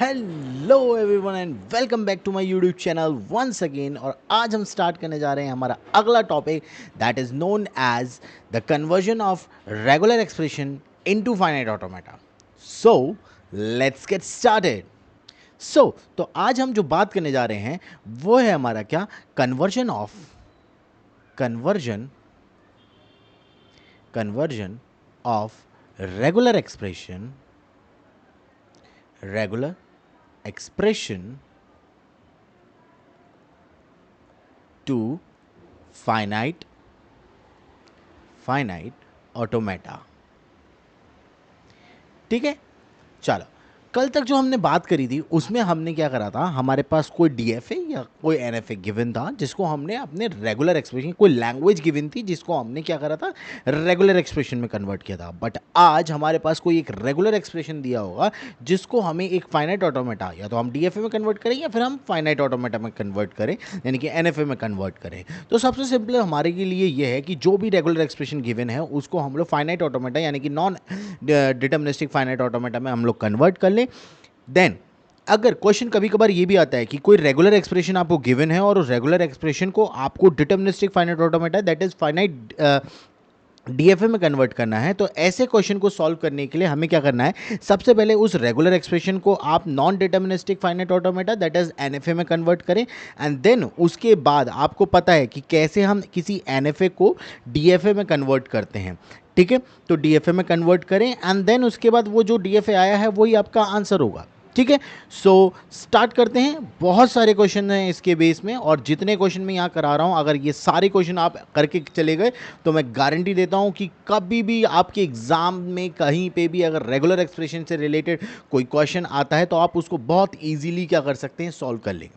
Hello everyone and welcome back to my YouTube channel once again. और आज हम start करने जा रहे हैं हमारा अगला topic that is known as the conversion of regular expression into finite automata. So let's get started. तो आज हम जो बात करने जा रहे हैं वो है हमारा क्या, conversion of regular expression to finite automata। ठीक है, चलो कल तक जो हमने बात करी थी उसमें हमने क्या करा था, हमारे पास कोई डीएफए या कोई एनएफए गिवन था जिसको हमने अपने रेगुलर एक्सप्रेशन, कोई लैंग्वेज गिवन थी जिसको हमने क्या करा था, रेगुलर एक्सप्रेशन में कन्वर्ट किया था। बट आज हमारे पास कोई एक रेगुलर एक्सप्रेशन दिया होगा जिसको हमें एक फाइनाइट ऑटोमेटा, या तो हम डीएफए में कन्वर्ट करें या फिर हम फाइनाइट ऑटोमेटा में कन्वर्ट करें, यानी कि एनएफए में कन्वर्ट करें। तो सबसे सिंपल हमारे के लिए ये है कि जो भी रेगुलर एक्सप्रेशन गिवन है उसको हम लोग फाइनाइट ऑटोमेटा यानी कि नॉन डिटर्मिनिस्टिक फाइनाइट ऑटोमेटा में हम लोग कन्वर्ट कर लें। देन अगर क्वेश्चन कभी कभार ये भी आता है कि कोई रेगुलर एक्सप्रेशन आपको गिवन है और उस रेगुलर एक्सप्रेशन को आपको deterministic finite automata that is finite DFA में कन्वर्ट करना है, तो ऐसे क्वेश्चन को सॉल्व करने के लिए हमें क्या करना है, सबसे पहले उस रेगुलर एक्सप्रेशन को आप non deterministic finite automata that is NFA में कन्वर्ट करें। एंड देन उसके बाद आपको पता है कि कैसे हम किसी एनएफए को डीएफए में कन्वर्ट करते हैं। ठीक है, तो डीएफए में कन्वर्ट करें एंड देन उसके बाद वो जो डीएफए आया है वही आपका आंसर होगा। ठीक है, सो स्टार्ट करते हैं। बहुत सारे क्वेश्चन हैं इसके बेस में, और जितने क्वेश्चन मैं यहाँ करा रहा हूँ अगर ये सारे क्वेश्चन आप करके चले गए तो मैं गारंटी देता हूँ कि कभी भी आपके एग्जाम में कहीं पे भी अगर रेगुलर एक्सप्रेशन से रिलेटेड कोई क्वेश्चन आता है तो आप उसको बहुत ईजीली क्या कर सकते हैं, सॉल्व कर लेंगे।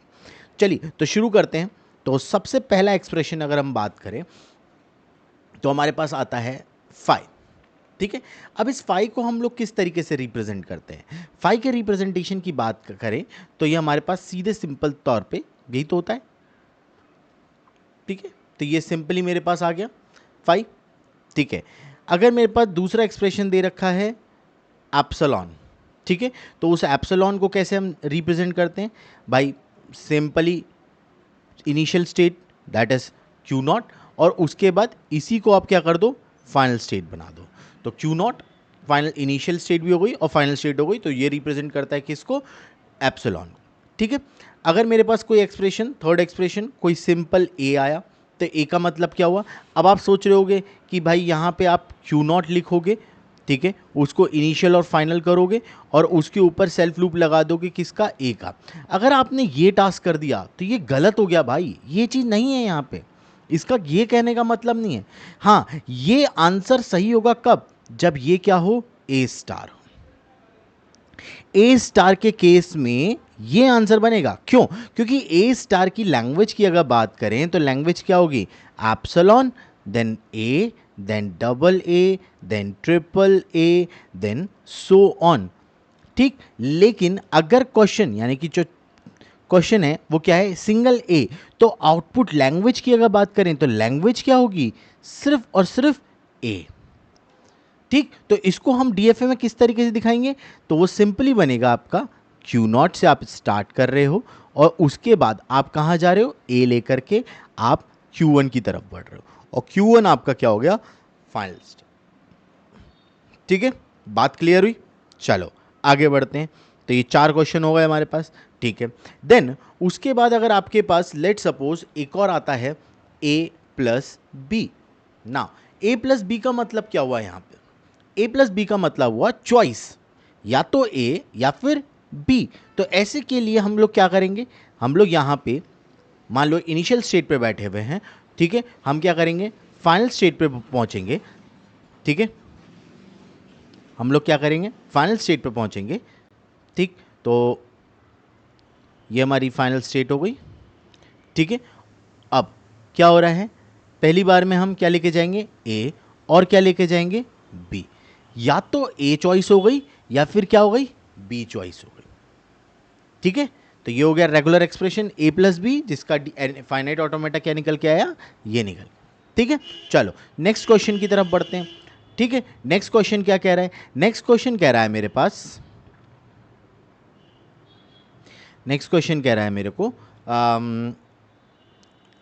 चलिए तो शुरू करते हैं। तो सबसे पहला एक्सप्रेशन अगर हम बात करें तो हमारे पास आता है फाइव। ठीक है, अब इस फाई को हम लोग किस तरीके से रिप्रेजेंट करते हैं, फाई के रिप्रेजेंटेशन की बात करें तो ये हमारे पास सीधे सिंपल तौर पे यही तो होता है। ठीक है, तो ये सिंपली मेरे पास आ गया फाई। ठीक है, अगर मेरे पास दूसरा एक्सप्रेशन दे रखा है एप्सिलॉन, ठीक है, तो उस एप्सिलॉन को कैसे हम रिप्रेजेंट करते हैं भाई, simply initial state that is Q not, और उसके बाद इसी को आप क्या कर दो, फाइनल स्टेट बना दो। तो Q not final initial state भी हो गई और फाइनल स्टेट हो गई, तो ये रिप्रेजेंट करता है किसको, एप्सिलॉन। ठीक है, अगर मेरे पास कोई एक्सप्रेशन, थर्ड एक्सप्रेशन कोई सिंपल ए आया तो ए का मतलब क्या हुआ। अब आप सोच रहे होगे कि भाई यहाँ पे आप क्यू नॉट लिखोगे, ठीक है, उसको इनिशियल और फाइनल करोगे और उसके ऊपर सेल्फ लूप लगा दोगे किसका, ए का। अगर आपने ये टास्क कर दिया तो ये गलत हो गया भाई, ये चीज़ नहीं है यहाँ पे, इसका ये कहने का मतलब नहीं है। हाँ, ये आंसर सही होगा कब, जब ये क्या हो, ए स्टार हो। ए स्टार के केस में ये आंसर बनेगा, क्यों, क्योंकि ए स्टार की लैंग्वेज की अगर बात करें तो लैंग्वेज क्या होगी, epsilon then a then double a then triple a then so on. ठीक, लेकिन अगर क्वेश्चन यानी कि जो क्वेश्चन है वो क्या है, सिंगल ए, तो आउटपुट लैंग्वेज की अगर बात करें तो लैंग्वेज क्या होगी, सिर्फ और सिर्फ ए। ठीक, तो इसको हम डीएफए में किस तरीके से दिखाएंगे, तो वो सिंपली बनेगा आपका क्यू नॉट से आप स्टार्ट कर रहे हो और उसके बाद आप कहाँ जा रहे हो, ए लेकर के आप Q1 की तरफ बढ़ रहे हो, और Q1 आपका क्या हो गया, फाइनल स्टेट। ठीक है, बात क्लियर हुई। चलो आगे बढ़ते हैं। तो ये 4 क्वेश्चन हो गए हमारे पास। ठीक है, देन उसके बाद अगर आपके पास लेट सपोज एक और आता है a प्लस बी। ना, a प्लस बी का मतलब क्या हुआ, यहाँ पे a प्लस बी का मतलब हुआ चॉइस, या तो a या फिर b। तो ऐसे के लिए हम लोग क्या करेंगे, हम लोग यहाँ पे मान लो इनिशियल स्टेट पे बैठे हुए हैं, ठीक है, हम क्या करेंगे, फाइनल स्टेट पे पहुँचेंगे। ठीक है, हम लोग क्या करेंगे, फाइनल स्टेट पे पहुँचेंगे। ठीक, तो ये हमारी फाइनल स्टेट हो गई। ठीक है, अब क्या हो रहा है, पहली बार में हम क्या लेके जाएंगे, ए, और क्या लेके जाएंगे, बी। या तो ए चॉइस हो गई या फिर क्या हो गई, बी चॉइस हो गई। ठीक है, तो ये हो गया regular expression a plus B, जिसका फाइनाइट ऑटोमेटा क्या निकल के आया, ये निकल। ठीक है, चलो नेक्स्ट क्वेश्चन की तरफ बढ़ते हैं। ठीक है, नेक्स्ट क्वेश्चन क्या कह रहा है, नेक्स्ट क्वेश्चन कह रहा है मेरे पास नेक्स्ट क्वेश्चन कह रहा है मेरे को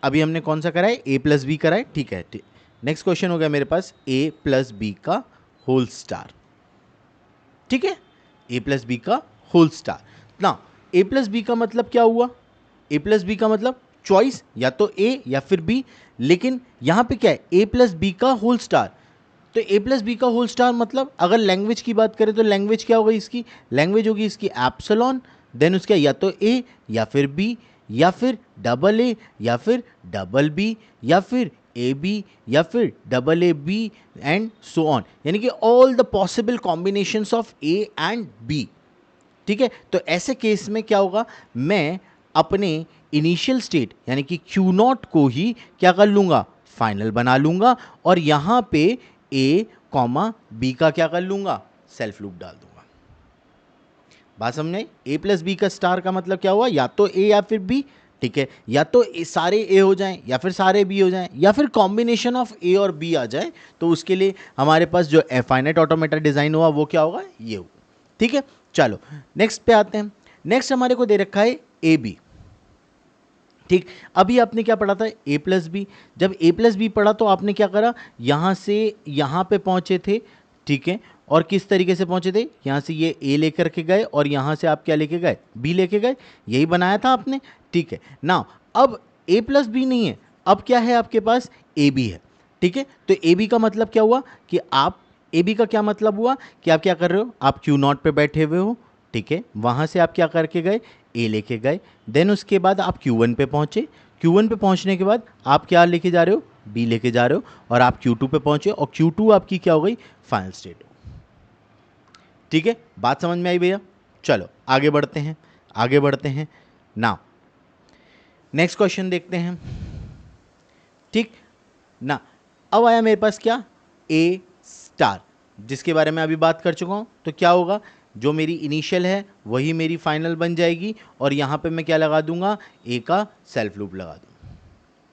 अभी हमने कौन सा करा है, ए प्लस बी करा है, ठीक है। नेक्स्ट क्वेश्चन हो गया मेरे पास ए प्लस बी का होल स्टार, ठीक है, ए प्लस बी का होल स्टार। ना ए प्लस बी का मतलब क्या हुआ, ए प्लस बी का मतलब चॉइस या तो ए या फिर बी, लेकिन यहां पे क्या है, ए प्लस बी का होल स्टार। तो ए प्लस बी का होल स्टार मतलब अगर लैंग्वेज की बात करें तो लैंग्वेज क्या होगी इसकी, लैंग्वेज होगी इसकी एप्सिलॉन, देन उसका या तो ए या फिर बी या फिर डबल ए या फिर डबल बी या फिर ए बी या फिर double a b and so on, यानी कि all the possible combinations of a and b, ठीक है। तो ऐसे केस में क्या होगा, मैं अपने इनिशियल स्टेट यानी कि क्यू नॉट को ही क्या कर लूंगा, फाइनल बना लूंगा, और यहां पे ए कॉमा बी का क्या कर लूंगा, सेल्फ लूप डाल दूंगा। बात समझ आई, ए प्लस बी का स्टार का मतलब क्या हुआ, या तो ए या फिर बी, ठीक है, या तो सारे ए हो जाएं या फिर सारे बी हो जाएं या फिर कॉम्बिनेशन ऑफ ए और बी आ जाए, तो उसके लिए हमारे पास जो फाइनाइट ऑटोमेटा डिजाइन हुआ वो क्या होगा, ये होगा, ठीक है। चलो नेक्स्ट पे आते हैं। नेक्स्ट हमारे को दे रखा है ए बी, ठीक। अभी आपने क्या पढ़ा था, ए प्लस बी, जब ए प्लस बी पढ़ा तो आपने क्या करा, यहां से यहां पे पहुंचे थे, ठीक है, और किस तरीके से पहुंचे थे, यहां से ये ए लेकर के गए और यहां से आप क्या लेके गए, बी लेके गए, यही बनाया था आपने, ठीक है ना। अब ए प्लस बी नहीं है, अब क्या है आपके पास, ए बी है, ठीक है। तो ए बी का मतलब क्या हुआ कि आप, ए बी का क्या मतलब हुआ कि आप क्या कर रहे हो, आप क्यू नॉट पे बैठे हुए हो, ठीक है, वहां से आप क्या करके गए, ए लेके गए, देन उसके बाद आप Q1 पे पहुंचे, Q1 पे पहुंचने के बाद आप क्या लेके जा रहे हो, B लेके जा रहे हो, और आप Q2 पे पहुंचे और Q2 आपकी क्या हो गई, फाइनल स्टेट, ठीक है। बात समझ में आई भैया, चलो आगे बढ़ते हैं, आगे बढ़ते हैं ना, नेक्स्ट क्वेश्चन देखते हैं, ठीक ना। अब आया मेरे पास क्या, ए स्टार, जिसके बारे में अभी बात कर चुका हूं, तो क्या होगा, जो मेरी इनिशियल है वही मेरी फाइनल बन जाएगी, और यहां पे मैं क्या लगा दूंगा, ए का सेल्फ लूप लगा दूंगा,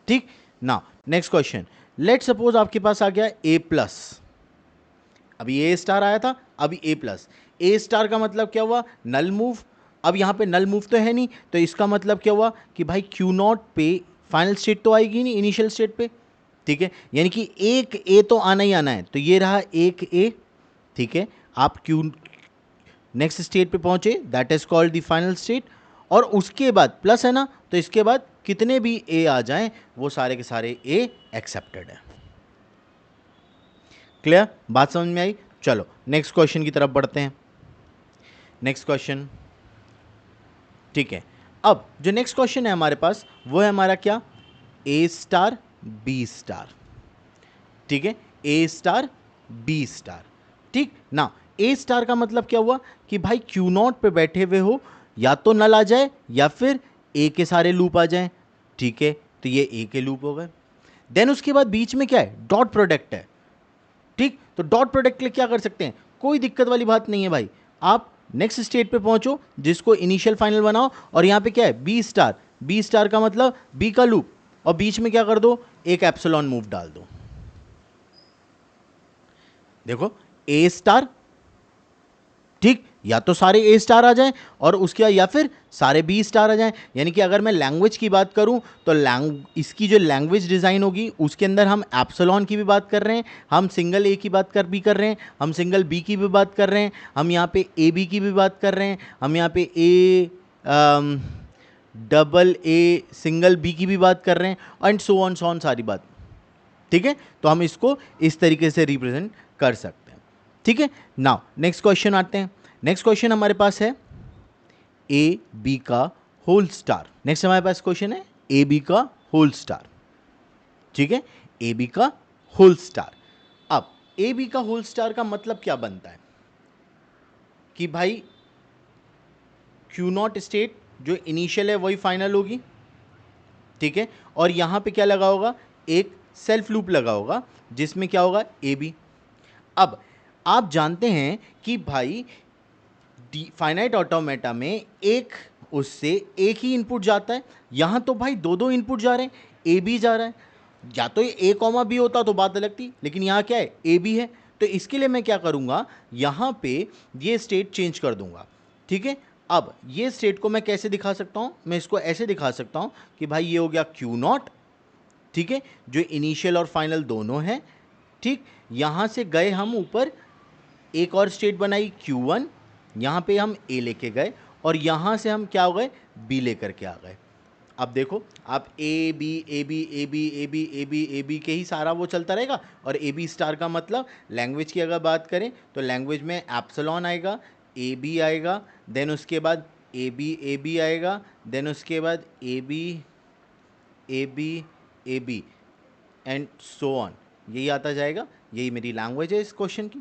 ठीक ना। नेक्स्ट क्वेश्चन, लेट सपोज आपके पास आ गया ए प्लस, अभी ए स्टार आया था, अभी ए प्लस, ए स्टार का मतलब क्या हुआ, नल मूव। अब यहां पे नल मूव तो है नहीं, तो इसका मतलब क्या हुआ कि भाई क्यू नॉट पे फाइनल स्टेट तो आएगी नहीं इनिशियल स्टेट पे, ठीक है, यानी कि एक ए तो आना ही आना है, तो ये रहा एक ए, ठीक है। आप क्यू नेक्स्ट स्टेट पे पहुंचे, that is called the final state, और उसके बाद प्लस है ना, तो इसके बाद कितने भी ए आ जाएं वो सारे के सारे ए एक्सेप्टेड है। क्लियर, बात समझ में आई। चलो नेक्स्ट क्वेश्चन की तरफ बढ़ते हैं, नेक्स्ट क्वेश्चन, ठीक है। अब जो नेक्स्ट क्वेश्चन है हमारे पास वो है हमारा क्या, ए स्टार बी स्टार, ठीक है, ए स्टार बी स्टार, ठीक ना। ए स्टार का मतलब क्या हुआ कि भाई क्यू नॉट पे बैठे हुए हो, या तो नल आ जाए या फिर ए के सारे लूप आ जाए, ठीक है, तो ये ए के लूप हो गए। देन उसके बाद बीच में क्या है, डॉट प्रोडक्ट है, ठीक। तो डॉट प्रोडक्ट के लिए क्या कर सकते हैं, कोई दिक्कत वाली बात नहीं है भाई, आप नेक्स्ट स्टेट पे पहुंचो जिसको इनिशियल फाइनल बनाओ, और यहां पे क्या है, बी स्टार, बी स्टार का मतलब बी का लूप, और बीच में क्या कर दो, एक एप्सिलॉन मूव डाल दो। देखो ए स्टार, ठीक, या तो सारे ए स्टार आ जाएं और उसके या फिर सारे बी स्टार आ जाएं, यानी कि अगर मैं लैंग्वेज की बात करूं तो इसकी जो लैंग्वेज डिज़ाइन होगी उसके अंदर हम एप्सिलॉन की भी बात कर रहे हैं, हम सिंगल ए की बात कर रहे हैं, हम सिंगल बी की भी बात कर रहे हैं, हम यहाँ पे ए बी की भी बात कर रहे हैं, हम यहाँ पे a double a single b की भी बात कर रहे हैं, एंड सो ऑन सारी बात, ठीक है। तो हम इसको इस तरीके से रिप्रेजेंट कर सकते हैं, ठीक है। नाउ नेक्स्ट क्वेश्चन आते हैं, नेक्स्ट क्वेश्चन हमारे पास है ए बी का होल स्टार, नेक्स्ट हमारे पास क्वेश्चन है ए बी का होल स्टार, ठीक है, ए बी का होल स्टार। अब ए बी का होल स्टार का मतलब क्या बनता है कि भाई क्यू नॉट स्टेट जो इनिशियल है वही फाइनल होगी, ठीक है, और यहां पे क्या लगा होगा, एक सेल्फ लूप लगा होगा जिसमें क्या होगा, ए बी। अब आप जानते हैं कि भाई फाइनाइट ऑटोमेटा में एक उससे एक ही इनपुट जाता है, यहां तो भाई दो दो इनपुट जा रहे हैं, ए बी जा रहा है, या तो ये ए कॉमा बी होता तो बात अलग थी, लेकिन यहां क्या है, ए बी है, तो इसके लिए मैं क्या करूंगा, यहां पे ये स्टेट चेंज कर दूंगा, ठीक है। अब ये स्टेट को मैं कैसे दिखा सकता हूँ, मैं इसको ऐसे दिखा सकता हूँ कि भाई ये हो गया क्यू नॉट, ठीक है, जो इनिशियल और फाइनल दोनों है, ठीक। यहाँ से गए हम ऊपर, एक और स्टेट बनाई Q1, यहाँ पे हम A लेके गए और यहाँ से हम क्या हो गए, B लेकर के आ गए। अब देखो आप a b a b a b a b a b a b के ही सारा वो चलता रहेगा। और ए बी स्टार का मतलब लैंग्वेज की अगर बात करें तो लैंग्वेज में एप्सिलॉन आएगा, ए बी आएगा, देन उसके बाद ए बी आएगा, देन उसके बाद a b a b and so on, यही आता जाएगा। यही मेरी लैंग्वेज है इस क्वेश्चन की,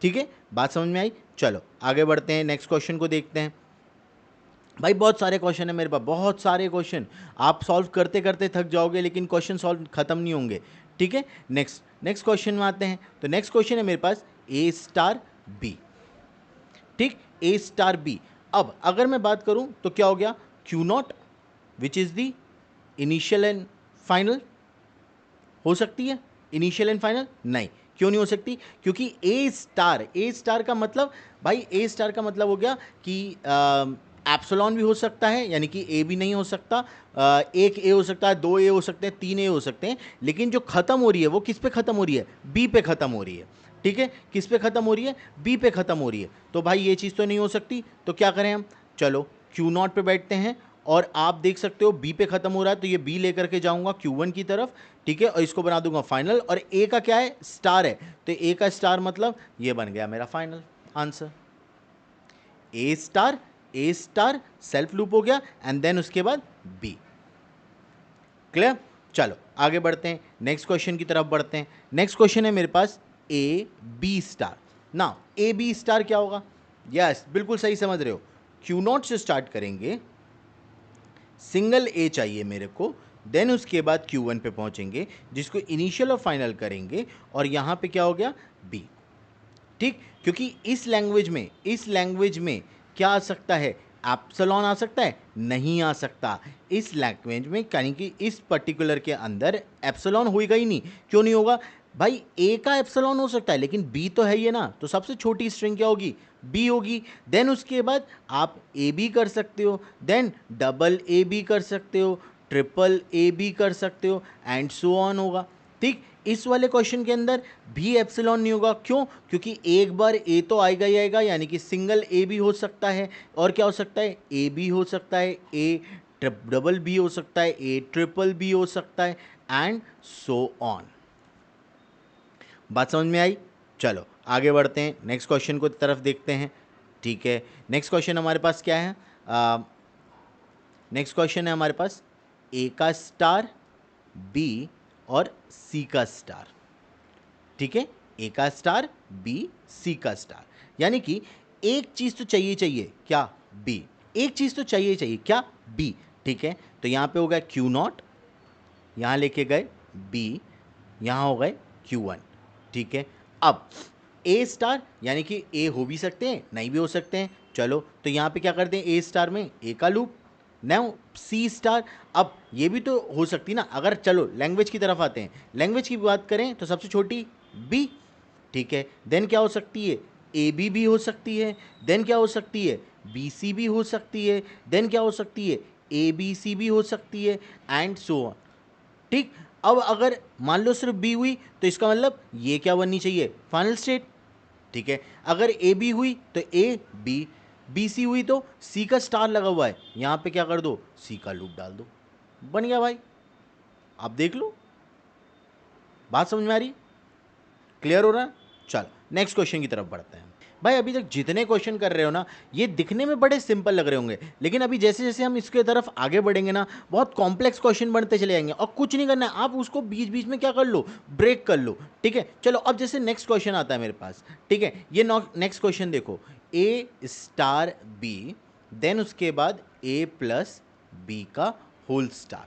ठीक है। बात समझ में आई? चलो आगे बढ़ते हैं, नेक्स्ट क्वेश्चन को देखते हैं। भाई बहुत सारे क्वेश्चन है मेरे पास, बहुत सारे क्वेश्चन, आप सॉल्व करते करते थक जाओगे लेकिन क्वेश्चन सॉल्व खत्म नहीं होंगे, ठीक है। नेक्स्ट क्वेश्चन में आते हैं। तो नेक्स्ट क्वेश्चन है मेरे पास ए स्टार बी, ठीक, ए स्टार बी। अब अगर मैं बात करूं तो क्या हो गया, Q not which is the initial and final, हो सकती है इनिशियल एंड फाइनल? नहीं, क्यों नहीं हो सकती? क्योंकि ए स्टार का मतलब, भाई ए स्टार का मतलब हो गया कि एप्सिलॉन भी हो सकता है, यानी कि ए भी नहीं हो सकता, एक ए हो सकता है, दो ए हो सकते हैं, तीन ए हो सकते हैं, लेकिन जो खत्म हो रही है वो किस पे खत्म हो रही है, बी पे खत्म हो रही है, ठीक है। किस पे खत्म हो रही है, बी पे खत्म हो रही है। तो भाई ये चीज़ तो नहीं हो सकती, तो क्या करें हम, चलो क्यू नॉट पे बैठते हैं और आप देख सकते हो बी पे खत्म हो रहा है, तो ये बी लेकर के जाऊंगा Q1 की तरफ, ठीक है, और इसको बना दूंगा फाइनल। और ए का क्या है, स्टार है, तो ए का स्टार मतलब ये बन गया मेरा फाइनल आंसर। ए स्टार सेल्फ लूप हो गया एंड देन उसके बाद बी। क्लियर? चलो आगे बढ़ते हैं, नेक्स्ट क्वेश्चन की तरफ बढ़ते हैं। नेक्स्ट क्वेश्चन है मेरे पास ए बी स्टार। ना ए बी स्टार क्या होगा, यस बिल्कुल सही समझ रहे हो, क्यू नॉट से स्टार्ट करेंगे, सिंगल ए चाहिए मेरे को, देन उसके बाद Q1 पे पहुंचेंगे जिसको इनिशियल और फाइनल करेंगे, और यहां पे क्या हो गया, बी, ठीक। क्योंकि इस लैंग्वेज में क्या आ सकता है, एप्सिलॉन आ सकता है, नहीं आ सकता। इस लैंग्वेज में यानी कि इस पर्टिकुलर के अंदर एप्सिलॉन होएगा ही नहीं। क्यों नहीं होगा भाई, ए का एप्सिलॉन हो सकता है लेकिन बी तो है ही है ना, तो सबसे छोटी स्ट्रिंग क्या होगी, बी होगी। देन उसके बाद आप ए बी कर सकते हो, देन डबल ए बी कर सकते हो, ट्रिपल ए बी कर सकते हो, एंड सो ऑन होगा, ठीक। इस वाले क्वेश्चन के अंदर भी एप्सिलॉन नहीं होगा, क्यों, क्योंकि एक बार ए तो आएगा ही आएगा, यानी कि सिंगल ए भी हो सकता है, और क्या हो सकता है, ए भी हो सकता है, ए डबल भी हो सकता है, ए ट्रिपल भी हो सकता है, एंड सो ऑन। बात समझ में आई? चलो आगे बढ़ते हैं, नेक्स्ट क्वेश्चन को तरफ देखते हैं, ठीक है। नेक्स्ट क्वेश्चन हमारे पास क्या है, नेक्स्ट क्वेश्चन है हमारे पास ए का स्टार, बी और सी का स्टार, ठीक है। ए का स्टार, बी, सी का स्टार, यानी कि एक चीज तो चाहिए क्या, बी, एक चीज तो चाहिए क्या, बी, ठीक है। तो यहां पे हो गया क्यू नॉट, यहां लेके गए बी, यहां हो गए Q1, ठीक है। अब ए स्टार यानी कि ए हो भी सकते हैं, नहीं भी हो सकते हैं, चलो तो यहां पे क्या करते हैं, ए स्टार में ए का लूप, नाउ सी स्टार। अब ये भी तो हो सकती ना, अगर चलो लैंग्वेज की तरफ आते हैं, लैंग्वेज की बात करें तो सबसे छोटी बी, ठीक है। देन क्या हो सकती है, ए बी भी हो सकती है, देन क्या हो सकती है, बी सी भी हो सकती है, देन क्या हो सकती है, ए बी सी भी हो सकती है, एंड सो ऑन, ठीक। अब अगर मान लो सिर्फ बी हुई तो इसका मतलब ये क्या बननी चाहिए, फाइनल स्टेट, ठीक है। अगर ए बी हुई तो ए बी, बी सी हुई तो सी का स्टार लगा हुआ है, यहां पे क्या कर दो, सी का लूप डाल दो, बन गया भाई। आप देख लो, बात समझ में आ रही, क्लियर हो रहा है? चलो नेक्स्ट क्वेश्चन की तरफ बढ़ते हैं। भाई अभी तक जितने क्वेश्चन कर रहे हो ना, ये दिखने में बड़े सिंपल लग रहे होंगे, लेकिन अभी जैसे जैसे हम इसके तरफ आगे बढ़ेंगे ना, बहुत कॉम्प्लेक्स क्वेश्चन बनते चले जाएंगे, और कुछ नहीं करना है, आप उसको बीच बीच में क्या कर लो, ब्रेक कर लो, ठीक है। चलो अब जैसे नेक्स्ट क्वेश्चन आता है मेरे पास, ठीक है, ये नेक्स्ट क्वेश्चन देखो, ए स्टार बी, देन उसके बाद ए प्लस बी का होल स्टार,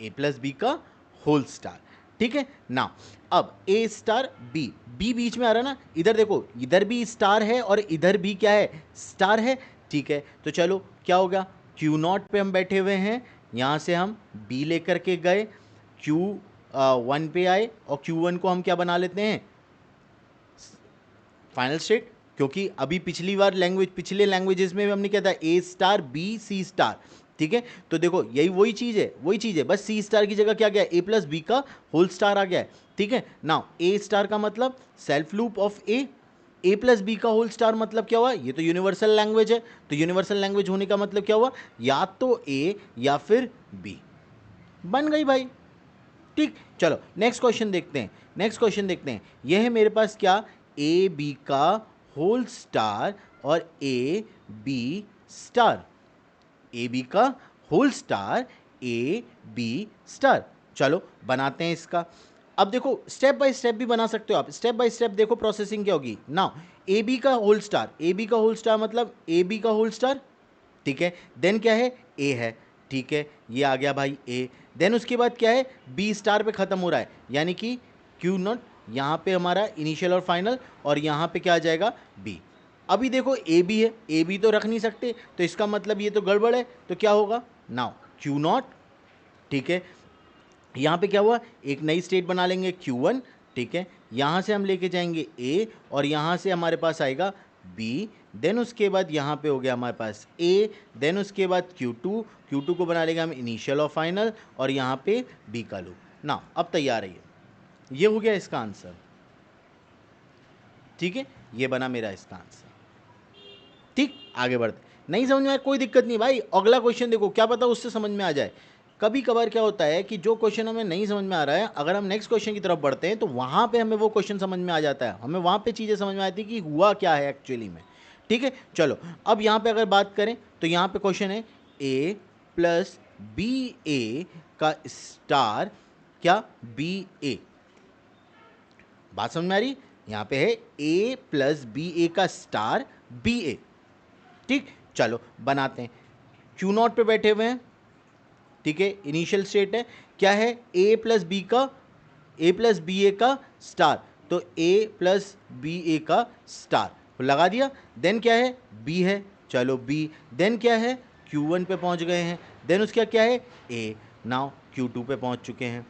ए प्लस बी का होल स्टार, ठीक है ना। अब ए स्टार बी, बी बीच में आ रहा है ना, इधर देखो, इधर भी स्टार है और इधर भी क्या है, स्टार है, ठीक है। तो चलो क्या हो गया, क्यू नॉट पे हम बैठे हुए हैं, यहां से हम बी लेकर के गए, Q1 पे आए, और Q1 को हम क्या बना लेते हैं, फाइनल स्टेट, क्योंकि अभी पिछले लैंग्वेजेस में हमने क्या था, ए स्टार बी सी स्टार, ठीक है। तो देखो यही वही चीज़ है, बस सी स्टार की जगह क्या गया, ए प्लस बी का होल स्टार आ गया है, ठीक है। नाउ ए स्टार का मतलब self loop of a plus b का होल स्टार मतलब क्या हुआ, ये तो यूनिवर्सल लैंग्वेज है, तो यूनिवर्सल लैंग्वेज होने का मतलब क्या हुआ, या तो ए या फिर बी, बन गई भाई, ठीक। चलो नेक्स्ट क्वेश्चन देखते हैं। यह है मेरे पास क्या, ए बी का होल स्टार और A B star, A B का whole star A B star. चलो बनाते हैं इसका। अब देखो स्टेप बाय स्टेप भी बना सकते हो आप, स्टेप बाय स्टेप देखो प्रोसेसिंग क्या होगी। नाउ ए बी का होल स्टार मतलब ए बी का होल स्टार, ठीक है। देन क्या है, ए है, ठीक है, ये आ गया भाई ए। देन उसके बाद क्या है, बी स्टार पे ख़त्म हो रहा है, यानी कि क्यू नॉट, यहाँ पे हमारा इनिशियल और फाइनल, और यहाँ पे क्या आ जाएगा, बी। अभी देखो ए बी है, ए बी तो रख नहीं सकते, तो इसका मतलब ये तो गड़बड़ है, तो क्या होगा, नाउ क्यू नॉट, ठीक है। यहाँ पे क्या हुआ, एक नई स्टेट बना लेंगे Q1, ठीक है। यहाँ से हम लेके जाएंगे A और यहाँ से हमारे पास आएगा B। देन उसके बाद यहाँ पे हो गया हमारे पास A। देन उसके बाद Q2 को बना लेंगे हम इनिशियल और फाइनल, और यहाँ पे B का लूप। ना अब तैयार है, ये हो गया इसका आंसर, ठीक है, ये बना मेरा इसका आंसर, ठीक। आगे बढ़ते, नहीं समझ में आया कोई दिक्कत नहीं भाई, अगला क्वेश्चन देखो, क्या पता उससे समझ में आ जाए। कभी कभार क्या होता है कि जो क्वेश्चन हमें नहीं समझ में आ रहा है, अगर हम नेक्स्ट क्वेश्चन की तरफ बढ़ते हैं तो वहाँ पे हमें वो क्वेश्चन समझ में आ जाता है, हमें वहाँ पे चीज़ें समझ में आती है कि हुआ क्या है एक्चुअली में, ठीक है। चलो अब यहाँ पे अगर बात करें तो यहाँ पे क्वेश्चन है ए प्लस बी ए का स्टार क्या बी ए, बात समझ में आ रही, यहाँ पे है ए प्लस बी ए का स्टार बी ए, ठीक। चलो बनाते हैं, क्यू नॉट पे बैठे हुए हैं, ठीक है, इनिशियल स्टेट है, क्या है, ए प्लस बी ए का स्टार, तो ए प्लस बी ए का स्टार लगा दिया। देन क्या है, बी है, चलो बी। देन क्या है, Q1 पे पहुंच गए हैं। देन उसका क्या है, ए। नाउ Q2 पे पहुंच चुके हैं,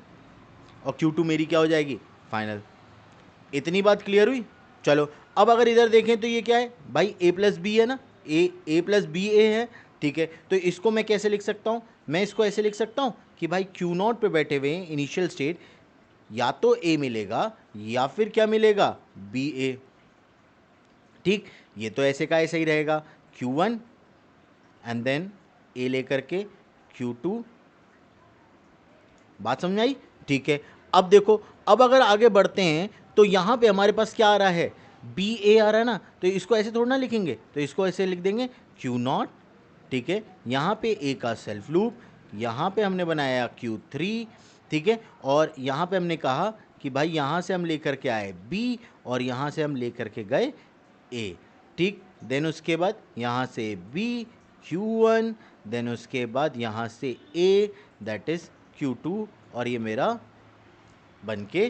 और Q2 मेरी क्या हो जाएगी, फाइनल। इतनी बात क्लियर हुई। चलो अब अगर इधर देखें तो ये क्या है भाई, ए प्लस बी है ना, ए प्लस बी ए है, ठीक है। तो इसको मैं कैसे लिख सकता हूँ, मैं इसको ऐसे लिख सकता हूँ कि भाई क्यू नॉट पे बैठे हुए हैं इनिशियल स्टेट, या तो ए मिलेगा या फिर क्या मिलेगा, बी ए, ठीक। ये तो ऐसे का ऐसे ही रहेगा, Q1 एंड देन ए लेकर के Q2, बात समझ में आई, ठीक है। अब देखो, अब अगर आगे बढ़ते हैं तो यहाँ पे हमारे पास क्या आ रहा है, बी ए आ रहा है ना, तो इसको ऐसे थोड़ा ना लिखेंगे, तो इसको ऐसे लिख देंगे क्यू नॉट, ठीक है। यहाँ पे ए का सेल्फ लूप, यहाँ पे हमने बनाया Q3, ठीक है। और यहाँ पे हमने कहा कि भाई यहाँ से हम लेकर के आए बी, और यहाँ से हम लेकर के गए ए, ठीक। देन उसके बाद यहाँ से बी Q1, देन उसके बाद यहाँ से ए, दैट इज़ Q2, और ये मेरा बन के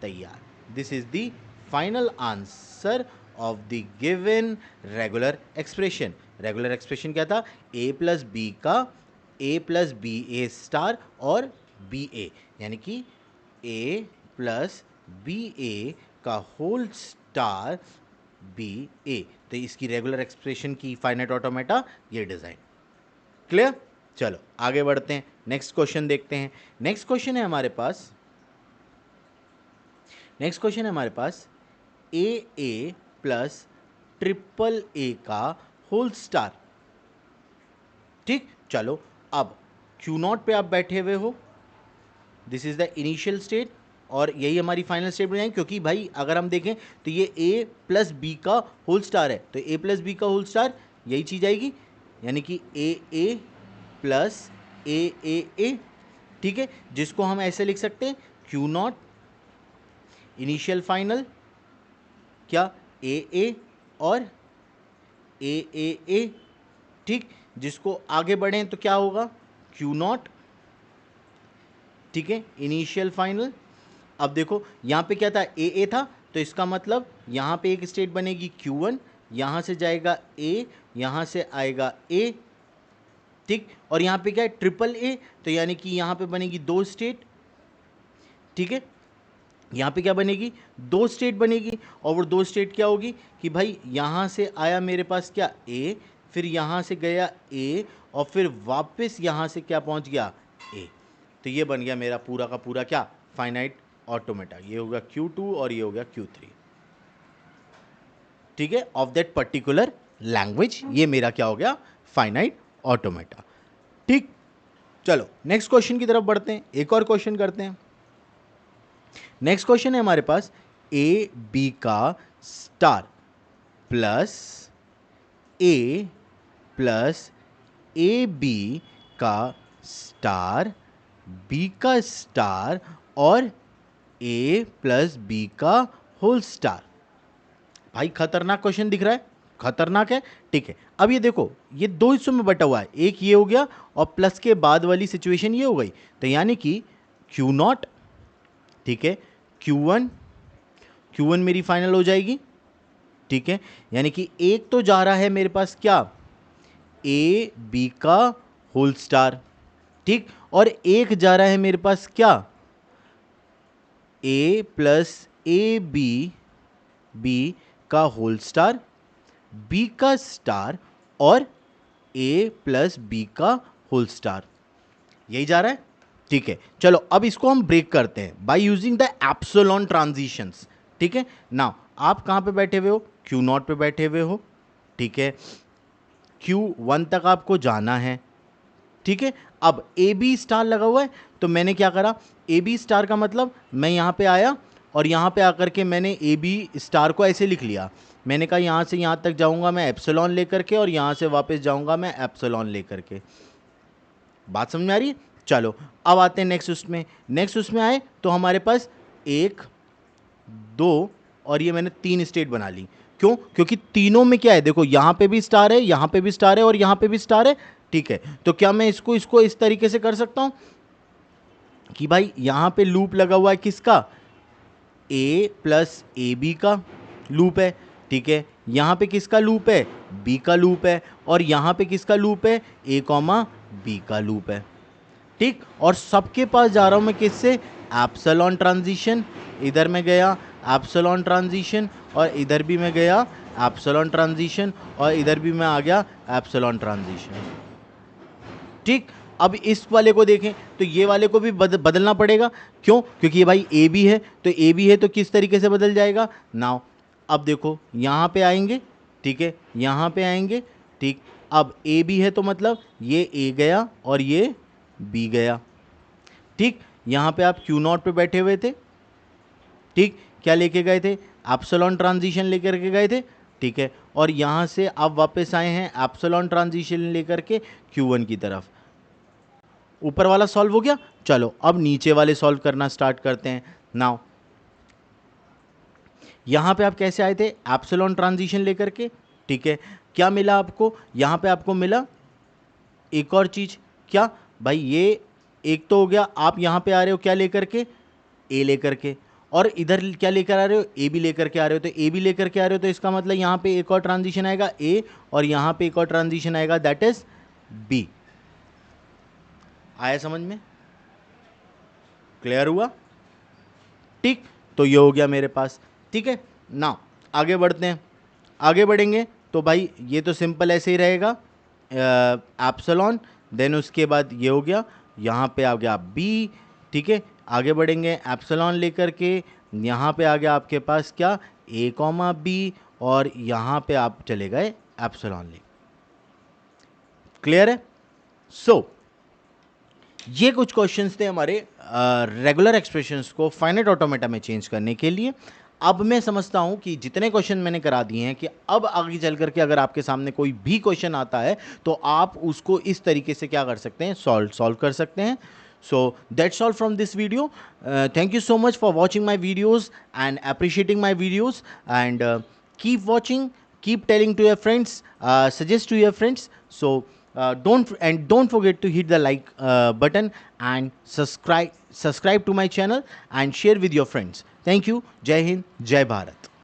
तैयार। This is the final answer of the given regular expression. Regular expression क्या था, ए प्लस बी ए स्टार और बी ए, यानी कि ए प्लस बी ए का होल स्टार बी ए। तो इसकी रेगुलर एक्सप्रेशन की फाइनाइट ऑटोमेटा ये डिज़ाइन, क्लियर। चलो आगे बढ़ते हैं, नेक्स्ट क्वेश्चन देखते हैं। नेक्स्ट क्वेश्चन है हमारे पास ए प्लस ट्रिपल ए का होल स्टार, ठीक। चलो अब क्यू नॉट पे आप बैठे हुए हो, this is the initial state, और यही हमारी फाइनल स्टेट बन जाएगी, क्योंकि भाई अगर हम देखें तो ये ए प्लस बी का होल स्टार है, तो ए प्लस बी का होल स्टार यही चीज़ आएगी, यानी कि ए प्लस ए, ठीक है, जिसको हम ऐसे लिख सकते हैं क्यू नॉट इनिशियल फाइनल क्या ए और ए, ठीक। जिसको आगे बढ़ें तो क्या होगा, क्यू नॉट, ठीक है, इनिशियल फाइनल। अब देखो यहाँ पे क्या था, ए था, तो इसका मतलब यहाँ पे एक स्टेट बनेगी Q1, यहाँ से जाएगा ए, यहाँ से आएगा ए, ठीक। और यहाँ पे क्या है, ट्रिपल ए, तो यानी कि यहाँ पे बनेगी दो स्टेट, ठीक है। यहाँ पे क्या बनेगी, दो स्टेट बनेगी, और वो दो स्टेट क्या होगी कि भाई यहाँ से आया मेरे पास क्या ए, फिर यहाँ से गया ए, और फिर वापस यहाँ से क्या पहुँच गया ए। तो ये बन गया मेरा पूरा का पूरा क्या, फाइनाइट ऑटोमेटा। ये हो गया Q2 और ये हो गया Q3, ठीक है, ऑफ दैट पर्टिकुलर लैंग्वेज। ये मेरा क्या हो गया, फाइनाइट ऑटोमेटा। ठीक, चलो नेक्स्ट क्वेश्चन की तरफ बढ़ते हैं, एक और क्वेश्चन करते हैं। नेक्स्ट क्वेश्चन है हमारे पास, ए बी का star plus a plus a B का स्टार, बी का स्टार और ए प्लस बी का होल स्टार। भाई खतरनाक क्वेश्चन दिख रहा है, खतरनाक है, ठीक है। अब ये देखो, ये दो हिस्सों में बटा हुआ है, एक ये हो गया और प्लस के बाद वाली सिचुएशन ये हो गई। तो यानी कि Q0, ठीक है, Q1 मेरी फाइनल हो जाएगी, ठीक है। यानी कि एक तो जा रहा है मेरे पास क्या, ए बी का होल स्टार, ठीक, और एक जा रहा है मेरे पास क्या, ए प्लस ए बी का होल स्टार, बी का स्टार और ए प्लस बी का होल स्टार, यही जा रहा है, ठीक है। चलो अब इसको हम ब्रेक करते हैं by using the epsilon transitions, ठीक है। नाउ आप कहां पे बैठे हुए हो, Q0 पे बैठे हुए हो, ठीक है, Q1 तक आपको जाना है, ठीक है। अब ए बी स्टार लगा हुआ है, तो मैंने क्या करा, ए बी स्टार का मतलब मैं यहाँ पे आया और यहाँ पे आकर के मैंने ए बी स्टार को ऐसे लिख लिया। मैंने कहा यहाँ से यहाँ तक जाऊँगा मैं एप्सिलॉन लेकर के, और यहाँ से वापस जाऊँगा मैं एप्सिलॉन लेकर के। बात समझ में आ रही है? चलो अब आते हैं नेक्स्ट उसमें। नेक्स्ट उसमें आए तो हमारे पास 1 2 और ये मैंने 3 स्टेट बना ली। क्यों? क्योंकि तीनों में क्या है, देखो यहाँ पे भी स्टार है, यहाँ पे भी स्टार है और यहाँ पे भी स्टार है, ठीक है। तो क्या मैं इसको इस तरीके से कर सकता हूँ कि भाई यहाँ पे लूप लगा हुआ है किसका, ए प्लस ए बी का लूप है, ठीक है। यहाँ पे किसका लूप है, बी का लूप है, और यहाँ पे किसका लूप है, ए कॉमा बी का लूप है, ठीक। और सबके पास जा रहा हूँ मैं किससे, एप्सिलॉन ट्रांजिशन, इधर में गया एप्सिलॉन ट्रांजिशन और इधर भी मैं गया एप्सिलॉन ट्रांजिशन और इधर भी मैं आ गया एप्सिलॉन ट्रांजिशन, ठीक। अब इस वाले को देखें तो ये वाले को भी बदलना पड़ेगा। क्यों? क्योंकि ये भाई ए बी है, तो ए बी है तो किस तरीके से बदल जाएगा। नाउ अब देखो यहाँ पे आएंगे, ठीक है, यहाँ पे आएंगे, ठीक। अब ए बी है तो मतलब ये ए गया और ये बी गया, ठीक। यहाँ पे आप Q0 पे बैठे हुए थे, ठीक, क्या लेके गए थे, एप्सिलॉन ट्रांजिशन लेकर के गए थे, ठीक है। और यहाँ से आप वापस आए हैं एप्सिलॉन ट्रांजिशन लेकर के Q1 की तरफ। ऊपर वाला सॉल्व हो गया। चलो अब नीचे वाले सॉल्व करना स्टार्ट करते हैं। नाउ यहाँ पे आप कैसे आए थे, एप्सिलॉन ट्रांजिशन लेकर के, ठीक है। क्या मिला आपको, यहाँ पे आपको मिला एक और चीज़, क्या भाई, ये एक तो हो गया, आप यहाँ पे आ रहे हो क्या लेकर के, ए लेकर के, और इधर क्या लेकर आ रहे हो, ए बी लेकर के आ रहे हो। तो ए बी लेकर के आ रहे हो तो इसका मतलब यहाँ पे एक और ट्रांजिशन आएगा ए, और यहाँ पे एक और ट्रांजिशन आएगा दैट इज बी। आया समझ में, क्लियर हुआ, ठीक। तो ये हो गया मेरे पास, ठीक है ना। आगे बढ़ते हैं, आगे बढ़ेंगे तो भाई ये तो सिंपल ऐसे ही रहेगा, एप्सिलॉन, देन उसके बाद ये हो गया, यहाँ पे आ गया बी, ठीक है। आगे बढ़ेंगे एप्सिलॉन लेकर के, यहाँ पे आ गया आपके पास क्या, ए कॉमा बी, और यहाँ पे आप चले गए एप्सिलॉन ले। क्लियर है? सो ये कुछ क्वेश्चंस थे हमारे रेगुलर एक्सप्रेशंस को फाइनाइट ऑटोमेटा में चेंज करने के लिए। अब मैं समझता हूं कि जितने क्वेश्चन मैंने करा दिए हैं कि अब आगे चल करके अगर आपके सामने कोई भी क्वेश्चन आता है तो आप उसको इस तरीके से क्या कर सकते हैं, सॉल्व कर सकते हैं। So that's all from this video. Thank you so much for watching my videos and appreciating my videos, and keep watching, keep telling to your friends, suggest to your friends. So don't forget to hit the like button and subscribe to my channel and share with your friends. Thank you. Jai Hind, Jai Bharat.